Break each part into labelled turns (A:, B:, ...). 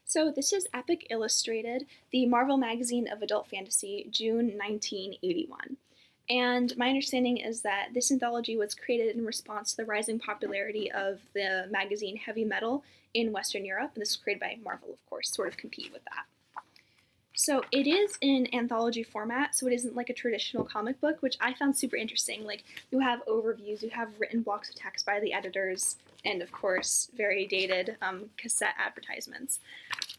A: So this is Epic Illustrated, the Marvel magazine of adult fantasy, June 1981. And my understanding is that this anthology was created in response to the rising popularity of the magazine Heavy Metal in Western Europe, and this was created by Marvel, of course, sort of compete with that. So it is in anthology format, so it isn't like a traditional comic book, which I found super interesting. Like, you have overviews, you have written blocks of text by the editors, and of course, very dated cassette advertisements.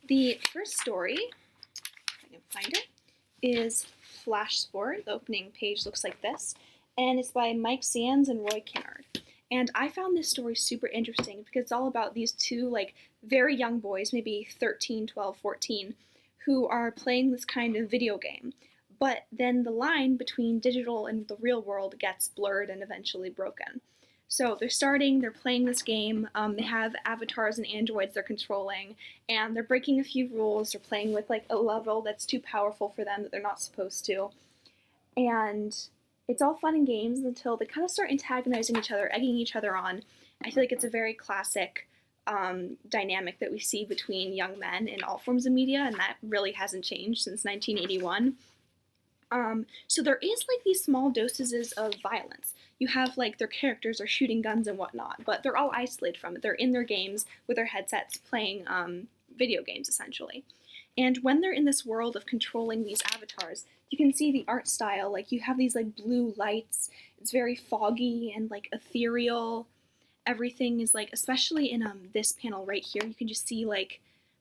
A: The first story, if I can find it, is Flash Sport. The opening page looks like this, and it's by Mike Sands and Roy Kinnard. And I found this story super interesting because it's all about these two, like, very young boys, maybe 13, 12, 14, who are playing this kind of video game. But then the line between digital and the real world gets blurred and eventually broken. So they're playing this game, they have avatars and androids they're controlling, and they're breaking a few rules, they're playing with like a level that's too powerful for them that they're not supposed to. And it's all fun and games until they kind of start antagonizing each other, egging each other on. I feel like it's a very classic dynamic that we see between young men in all forms of media, and that really hasn't changed since 1981. So there is like these small doses of violence. You have like their characters are shooting guns and whatnot, but they're all isolated from it. They're in their games with their headsets playing video games essentially. And when they're in this world of controlling these avatars, you can see the art style. Like, you have these like blue lights. It's very foggy and like ethereal. Everything is like, especially in this panel right here, you can just see like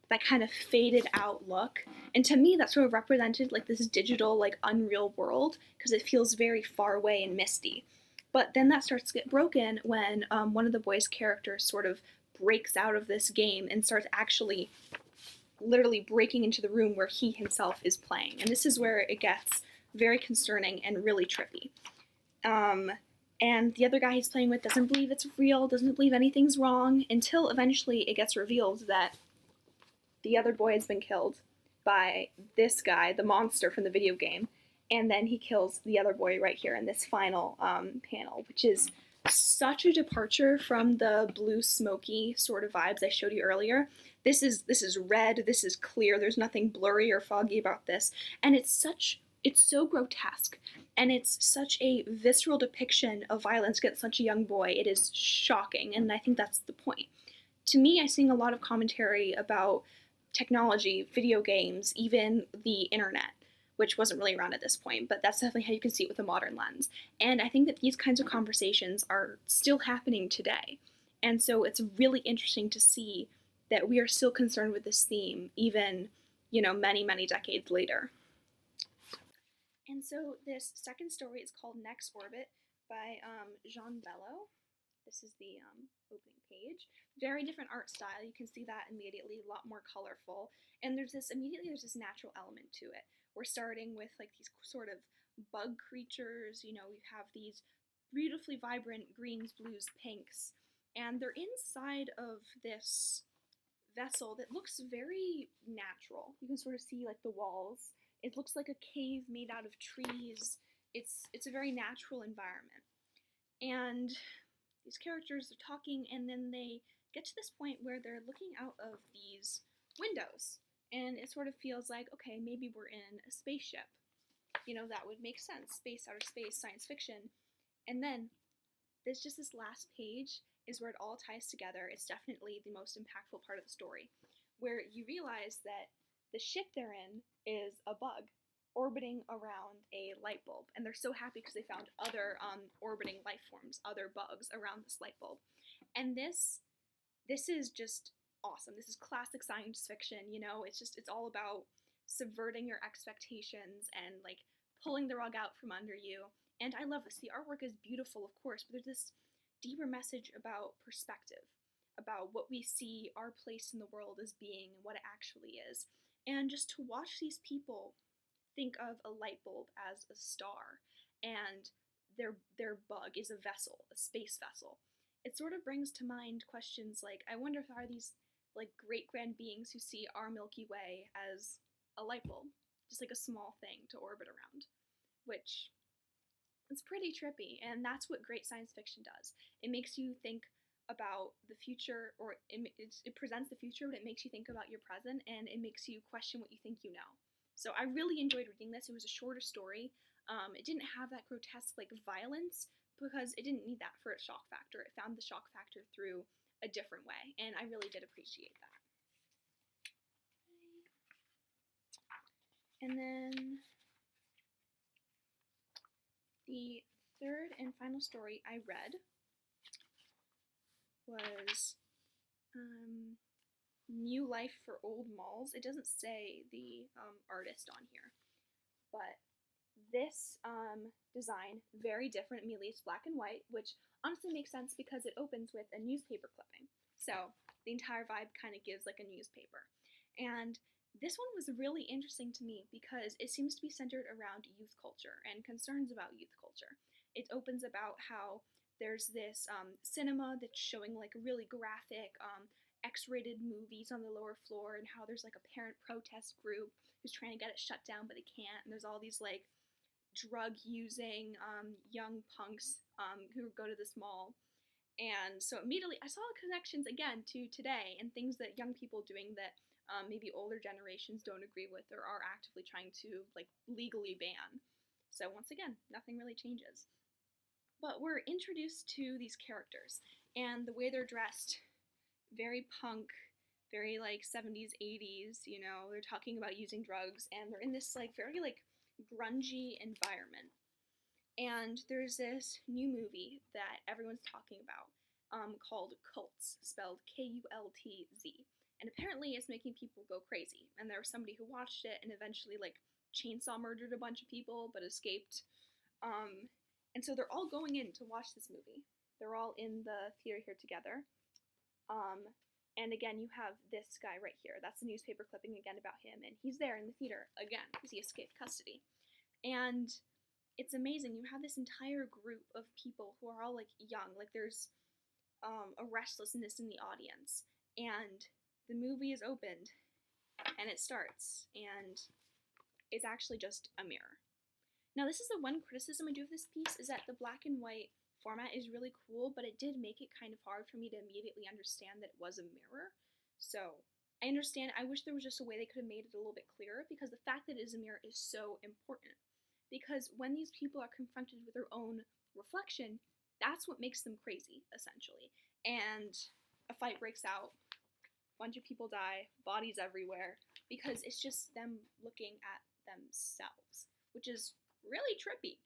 A: that kind of faded out look. And to me, that sort of represented like this digital, like unreal world because it feels very far away and misty. But then that starts to get broken when one of the boys' characters sort of breaks out of this game and starts actually literally breaking into the room where he himself is playing. And this is where it gets very concerning and really trippy. And the other guy he's playing with doesn't believe it's real, doesn't believe anything's wrong, until eventually it gets revealed that the other boy has been killed by this guy, the monster from the video game, and then he kills the other boy right here in this final panel, which is such a departure from the blue smoky sort of vibes I showed you earlier. This is red, this is clear, there's nothing blurry or foggy about this, and it's so grotesque, and it's such a visceral depiction of violence against such a young boy. It is shocking, and I think that's the point. To me, I'm seeing a lot of commentary about technology, video games, even the internet, which wasn't really around at this point, but that's definitely how you can see it with a modern lens. And I think that these kinds of conversations are still happening today. And so it's really interesting to see that we are still concerned with this theme, even, many, many decades later. And so this second story is called Next Orbit by Jean Bello. This is the opening page. Very different art style. You can see that immediately, a lot more colorful. And there's this natural element to it. We're starting with like these sort of bug creatures. We have these beautifully vibrant greens, blues, pinks. And they're inside of this vessel that looks very natural. You can sort of see like the walls. It looks like a cave made out of trees. It's a very natural environment. And these characters are talking, and then they get to this point where they're looking out of these windows, and it sort of feels like, okay, maybe we're in a spaceship. That would make sense. Space, outer space, science fiction. And then there's just this last page is where it all ties together. It's definitely the most impactful part of the story, where you realize that the ship they're in is a bug orbiting around a light bulb, and they're so happy because they found other orbiting life forms, other bugs around this light bulb. And this is just awesome. This is classic science fiction. It's all about subverting your expectations and like pulling the rug out from under you. And I love this. The artwork is beautiful, of course, but there's this deeper message about perspective, about what we see our place in the world as being and what it actually is. And just to watch these people think of a light bulb as a star, and their bug is a vessel, a space vessel. It sort of brings to mind questions like, I wonder if there are these like great grand beings who see our Milky Way as a light bulb, just like a small thing to orbit around, which is pretty trippy, and that's what great science fiction does. It makes you think about the future, or it presents the future, but it makes you think about your present, and it makes you question what you think you know. So I really enjoyed reading this. It was a shorter story. It didn't have that grotesque like violence because it didn't need that for its shock factor. It found the shock factor through a different way, and I really did appreciate that. And then the third and final story I read was New Life for Old Malls. It doesn't say the artist on here, but this design, very different. Immediately, it's black and white, which honestly makes sense because it opens with a newspaper clipping. So the entire vibe kind of gives like a newspaper. And this one was really interesting to me because it seems to be centered around youth culture and concerns about youth culture. It opens about how there's this cinema that's showing like really graphic X-rated movies on the lower floor, and how there's like a parent protest group who's trying to get it shut down, but they can't. And there's all these like drug-using young punks who go to this mall. And so immediately I saw connections again to today and things that young people doing that maybe older generations don't agree with or are actively trying to like legally ban. So once again, nothing really changes. But we're introduced to these characters and the way they're dressed, very punk, very like 70s, 80s, you know, they're talking about using drugs, and they're in this like very like grungy environment. And there's this new movie that everyone's talking about called KULTZ, spelled KULTZ. And apparently it's making people go crazy. And there was somebody who watched it and eventually like chainsaw murdered a bunch of people but escaped. And so they're all going in to watch this movie. They're all in the theater here together. And again, you have this guy right here. That's the newspaper clipping again about him. And he's there in the theater again because he escaped custody. And it's amazing. You have this entire group of people who are all like young. Like there's a restlessness in the audience. And the movie is opened and it starts. And it's actually just a mirror. Now, this is the one criticism I do of this piece, is that the black and white format is really cool, but it did make it kind of hard for me to immediately understand that it was a mirror. So I understand. I wish there was just a way they could have made it a little bit clearer, because the fact that it is a mirror is so important. Because when these people are confronted with their own reflection, that's what makes them crazy, essentially. And a fight breaks out, a bunch of people die, bodies everywhere, because it's just them looking at themselves, which is really trippy.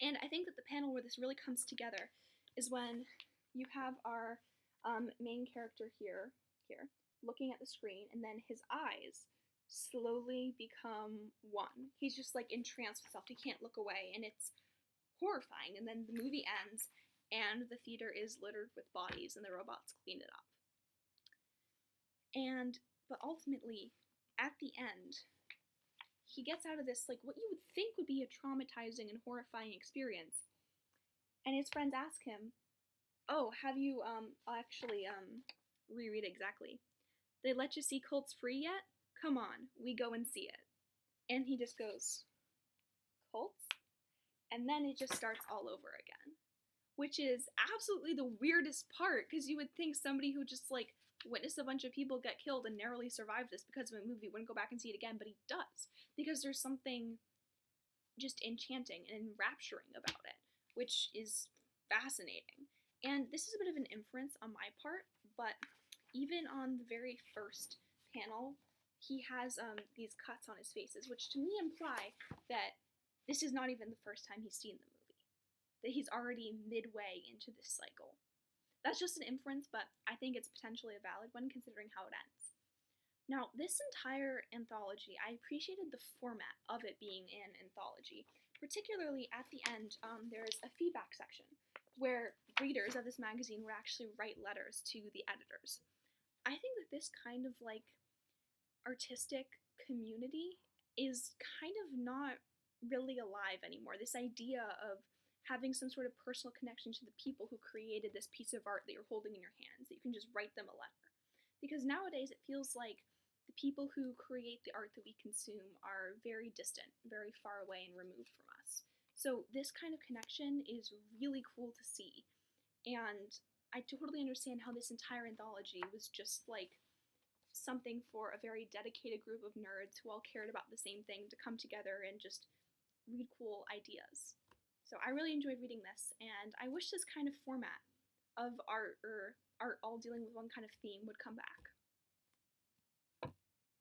A: And I think that the panel where this really comes together is when you have our main character here, looking at the screen, and then his eyes slowly become one. He's just like entranced with himself. He can't look away, and it's horrifying. And then the movie ends, and the theater is littered with bodies, and the robots clean it up. But ultimately, at the end, he gets out of this, like, what you would think would be a traumatizing and horrifying experience. And his friends ask him, oh, have you, I'll actually, reread it exactly. They let you see KULTZ free yet? Come on, we go and see it. And he just goes, KULTZ? And then it just starts all over again. Which is absolutely the weirdest part, because you would think somebody who just, like, witnessed a bunch of people get killed and narrowly survived this because of a movie wouldn't go back and see it again, but he does. Because there's something just enchanting and enrapturing about it, which is fascinating. And this is a bit of an inference on my part, but even on the very first panel, he has these cuts on his faces, which to me imply that this is not even the first time he's seen the movie, that he's already midway into this cycle. That's just an inference, but I think it's potentially a valid one considering how it ends. Now, this entire anthology, I appreciated the format of it being an anthology. Particularly at the end, there's a feedback section where readers of this magazine would actually write letters to the editors. I think that this kind of like artistic community is kind of not really alive anymore. This idea of having some sort of personal connection to the people who created this piece of art that you're holding in your hands, that you can just write them a letter. Because nowadays it feels like the people who create the art that we consume are very distant, very far away and removed from us. So this kind of connection is really cool to see. And I totally understand how this entire anthology was just like something for a very dedicated group of nerds who all cared about the same thing to come together and just read cool ideas. So I really enjoyed reading this, and I wish this kind of format of art, or art all dealing with one kind of theme, would come back.